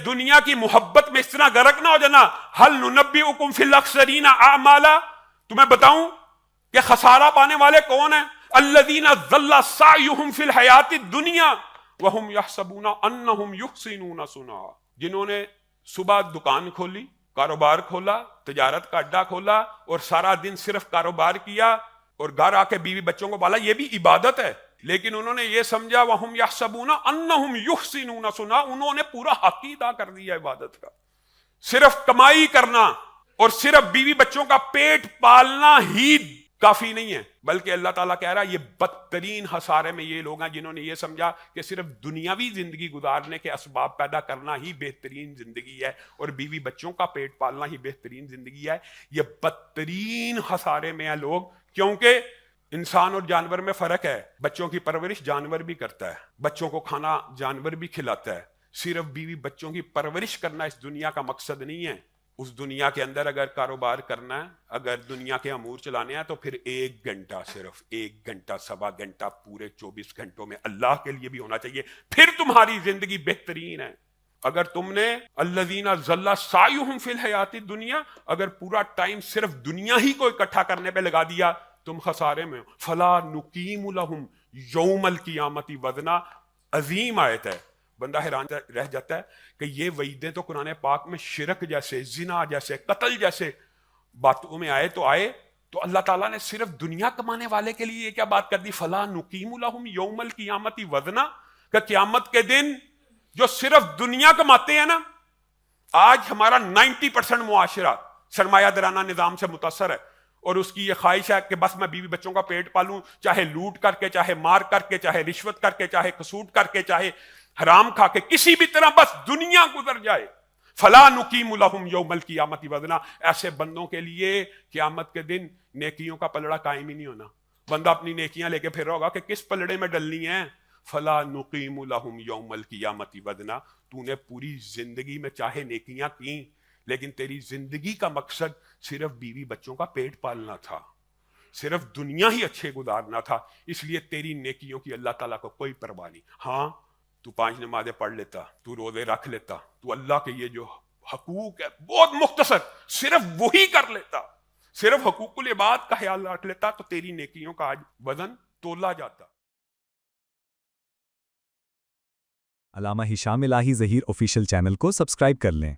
دنیا کی محبت میں اس طرح غرق نہ ہو جانا. ہل ننبئکم فی الاخسرین اعمالا, تمہیں بتاؤں کہ خسارہ پانے والے کون ہیں؟ الذین ضل سعیہم فی الحیات الدنیا وہم یحسبون انہم یحسنون صنعا, جنہوں نے صبح دکان کھولی, کاروبار کھولا, تجارت کا اڈا کھولا اور سارا دن صرف کاروبار کیا اور گھر آ کے بیوی بچوں کو پالا, یہ بھی عبادت ہے. لیکن انہوں نے یہ سمجھا وَهُمْ يَحْسَبُونَ أَنَّهُمْ يُحْسِنُونَ صُنْعًا, انہوں نے پورا حق ہی ادا کر دیا عبادت کا. صرف کمائی کرنا اور صرف بیوی بچوں کا پیٹ پالنا ہی کافی نہیں ہے, بلکہ اللہ تعالیٰ کہہ رہا ہے یہ بدترین خسارے میں یہ لوگ ہیں جنہوں نے یہ سمجھا کہ صرف دنیاوی زندگی گزارنے کے اسباب پیدا کرنا ہی بہترین زندگی ہے اور بیوی بچوں کا پیٹ پالنا ہی بہترین زندگی ہے. یہ بدترین خسارے میں ہیں لوگ, کیونکہ انسان اور جانور میں فرق ہے. بچوں کی پرورش جانور بھی کرتا ہے, بچوں کو کھانا جانور بھی کھلاتا ہے. صرف بیوی بچوں کی پرورش کرنا اس دنیا کا مقصد نہیں ہے. اس دنیا کے اندر اگر کاروبار کرنا ہے, اگر دنیا کے امور چلانے ہیں, تو پھر 1 گھنٹہ, صرف 1 گھنٹہ, 1.25 گھنٹہ پورے 24 گھنٹوں میں اللہ کے لیے بھی ہونا چاہیے, پھر تمہاری زندگی بہترین ہے. اگر تم نے الذین ضل سعیہم فی الحیات الدنیا, اگر پورا ٹائم صرف دنیا ہی کو اکٹھا کرنے پہ لگا دیا, تم خسارے میں. فلا نقیم لہم یوم القیامت وزنا, عظیم آیت ہے. بندہ حیران رہ جاتا ہے کہ یہ وعیدیں تو قرآن پاک میں شرک جیسے, زنا جیسے, قتل جیسے باتوں میں آئے تو اللہ تعالیٰ نے صرف دنیا کمانے والے کے لیے یہ کیا بات کر دی؟ فلا نقیم لہم یوم القیامت وزنا, کہ قیامت کے دن جو صرف دنیا کماتے ہیں نا, آج ہمارا 90% معاشرہ سرمایہ دارانہ نظام سے متاثر ہے اور اس کی یہ خواہش ہے کہ بس میں بیوی بچوں کا پیٹ پالوں, چاہے لوٹ کر کے, چاہے مار کر کے, چاہے رشوت کر کے, چاہے قسوٹ کر کے, چاہے حرام کھا کے, کسی بھی طرح بس دنیا گزر جائے. فلا نقیم لہم یوم القیامت وزنا, ایسے بندوں کے لیے قیامت کے دن نیکیوں کا پلڑا قائم ہی نہیں ہونا. بندہ اپنی نیکیاں لے کے پھر رہا ہوگا کہ کس پلڑے میں ڈلنی ہیں. فلا نقیم لہم یوم القیامت وزنا, تو نے پوری زندگی میں چاہے نیکیاں کی, لیکن تیری زندگی کا مقصد صرف بیوی بچوں کا پیٹ پالنا تھا, صرف دنیا ہی اچھے گزارنا تھا, اس لیے تیری نیکیوں کی اللہ تعالیٰ کو کوئی پرواہ نہیں. ہاں تو 5 نمازیں پڑھ لیتا, تو روزے رکھ لیتا, تو اللہ کے یہ جو حقوق ہے بہت مختصر, صرف وہی کر لیتا, صرف حقوق العباد کا خیال رکھ لیتا, تو تیری نیکیوں کا آج وزن تولا جاتا. علامہ ہشام الہی ظہیر آفیشیل چینل کو سبسکرائب کر لیں.